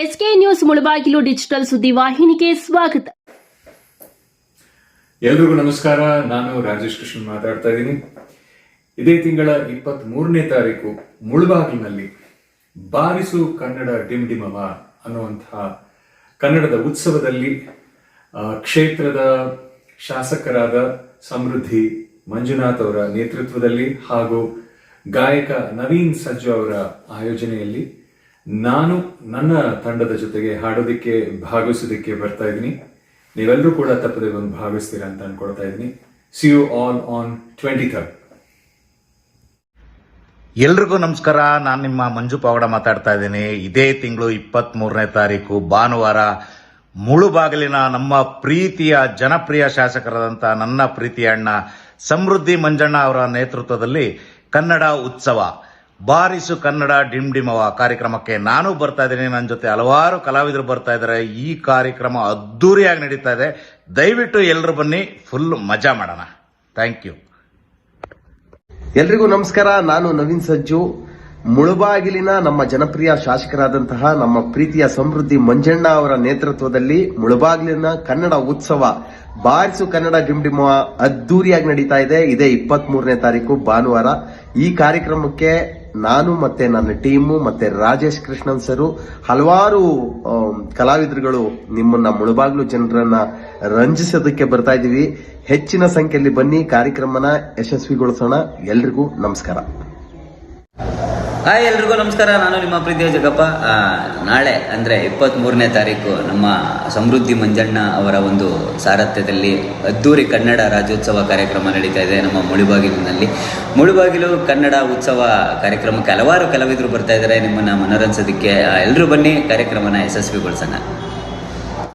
SK news Mulbagal digital ಸುದ್ದಿವಾಹಿನಿಗೆ ಸ್ವಾಗತ. ಎಲ್ರಿಗೂ ನಮಸ್ಕಾರ. ನಾನು ರಾಜೇಶ್ ಕೃಷ್ಣನ್ ಮಾತಾಡ್ತಾ ಇದ್ದೀನಿ. ಇದೇ ತಿಂಗಳ 23ನೇ ತಾರೀಕು ಮುಳಬಾಗಿಲಿನಲ್ಲಿ ಬಾರಿಸು ಕನ್ನಡ ಡಿಂಡಿಮವ ಅನ್ನುವಂತಹ ಕನ್ನಡದ ಉತ್ಸವದಲ್ಲಿ ಕ್ಷೇತ್ರದ ಶಾಸಕರಾದ ಸಮೃದ್ಧಿ ಮಂಜುನಾಥ್ ಅವರ ನೇತೃತ್ವದಲ್ಲಿ ಹಾಗೂ ಗಾಯಕ ನವೀನ್ ಸಜ್ಜು ಅವರ ಆಯೋಜನೆಯಲ್ಲಿ ನಾನು ನನ್ನ ತಂಡದ ಜೊತೆಗೆ ಹಾಡೋದಿಕ್ಕೆ ಭಾಗವಹಿಸೋದಿಕ್ಕೆ ಬರ್ತಾ ಇದ್ದೀನಿ. ನೀವೆಲ್ಲರೂ ಕೂಡ ತಪ್ಪದೆ ಬಂದು ಭಾಗವಹಿಸ್ತೀರಾ ಅಂತ ಅನ್ಕೊಳ್ತಾ ಇದ್ದೀನಿ. See you all on 23rd. ಎಲ್ರಿಗೂ ನಮಸ್ಕಾರ. ನಾನು ನಿಮ್ಮ ಮಂಜು ಪಾವಡ ಮಾತಾಡ್ತಾ ಇದ್ದೀನಿ. ಇದೇ ತಿಂಗಳು 23ನೇ ತಾರೀಕು ಭಾನುವಾರ ಮುಳುಬಾಗಿಲಿನ ನಮ್ಮ ಪ್ರೀತಿಯ ಜನಪ್ರಿಯ ಶಾಸಕರಾದಂಥ ನನ್ನ ಪ್ರೀತಿಯ ಅಣ್ಣ ಸಮೃದ್ಧಿ ಮಂಜಣ್ಣ ಅವರ ನೇತೃತ್ವದಲ್ಲಿ ಕನ್ನಡ ಉತ್ಸವ ಬಾರಿಸು ಕನ್ನಡ ಡಿಂಡಿಮವ ಕಾರ್ಯಕ್ರಮಕ್ಕೆ ನಾನು ಬರ್ತಾ ಇದ್ದೀನಿ. ನನ್ನ ಜೊತೆ ಹಲವಾರು ಕಲಾವಿದರು ಬರ್ತಾ ಇದ್ದಾರೆ. ಈ ಕಾರ್ಯಕ್ರಮ ಅದ್ದೂರಿಯಾಗಿ ನಡೀತಾ ಇದೆ. ದಯವಿಟ್ಟು ಎಲ್ಲರೂ ಬನ್ನಿ, ಫುಲ್ ಮಜಾ ಮಾಡೋಣ. Thank you. ಎಲ್ರಿಗೂ ನಮಸ್ಕಾರ. ನಾನು ನವೀನ್ ಸಜ್ಜು. ಮುಳಬಾಗಿಲಿನ ನಮ್ಮ ಜನಪ್ರಿಯ ಶಾಸಕರಾದಂತಹ ನಮ್ಮ ಪ್ರೀತಿಯ ಸಮೃದ್ಧಿ ಮಂಜಣ್ಣ ಅವರ ನೇತೃತ್ವದಲ್ಲಿ ಮುಳಬಾಗಿಲಿನ ಕನ್ನಡ ಉತ್ಸವ ಬಾರಿಸು ಕನ್ನಡ ಡಿಂಡಿಮವ ಅದ್ದೂರಿಯಾಗಿ ನಡೀತಾ ಇದೆ. ಇದೇ 23ನೇ ತಾರೀಕು ಭಾನುವಾರ. ಈ ಕಾರ್ಯಕ್ರಮಕ್ಕೆ ನಾನು ಮತ್ತೆ ನನ್ನ ಟೀಮು ಮತ್ತೆ ರಾಜೇಶ್ ಕೃಷ್ಣನ್ ಸರು ಹಲವಾರು ಕಲಾವಿದರುಗಳು ನಿಮ್ಮನ್ನ ಮುಳಬಾಗಿಲು ಜನರನ್ನ ರಂಜಿಸೋದಕ್ಕೆ ಬರ್ತಾ ಇದೀವಿ. ಹೆಚ್ಚಿನ ಸಂಖ್ಯೆಯಲ್ಲಿ ಬನ್ನಿ, ಕಾರ್ಯಕ್ರಮನ ಯಶಸ್ವಿಗೊಳಿಸೋಣ. ಎಲ್ರಿಗೂ ನಮಸ್ಕಾರ. ಹಾಯ್, ಎಲ್ರಿಗೂ ನಮಸ್ಕಾರ. ನಾನು ನಿಮ್ಮ ಪ್ರೀತಿಯ ಜಗಪ್ಪ. ನಾಳೆ ಅಂದರೆ 23ನೇ ತಾರೀಕು ನಮ್ಮ ಸಮೃದ್ಧಿ ಮಂಜಣ್ಣ ಅವರ ಒಂದು ಸಾರಥ್ಯದಲ್ಲಿ ಅದ್ದೂರಿ ಕನ್ನಡ ರಾಜ್ಯೋತ್ಸವ ಕಾರ್ಯಕ್ರಮ ನಡೀತಾ ಇದೆ ನಮ್ಮ ಮುಳುಬಾಗಿಲಿನಲ್ಲಿ. ಮುಳುಬಾಗಿಲು ಕನ್ನಡ ಉತ್ಸವ ಕಾರ್ಯಕ್ರಮಕ್ಕೆ ಹಲವಾರು ಕಲಾವಿದರು ಬರ್ತಾ ಇದ್ದಾರೆ ನಿಮ್ಮನ್ನು ಮನೋರಂಜಿಸೋದಕ್ಕೆ. ಎಲ್ಲರೂ ಬನ್ನಿ, ಕಾರ್ಯಕ್ರಮನ ಯಶಸ್ವಿಗೊಳಿಸೋಣ.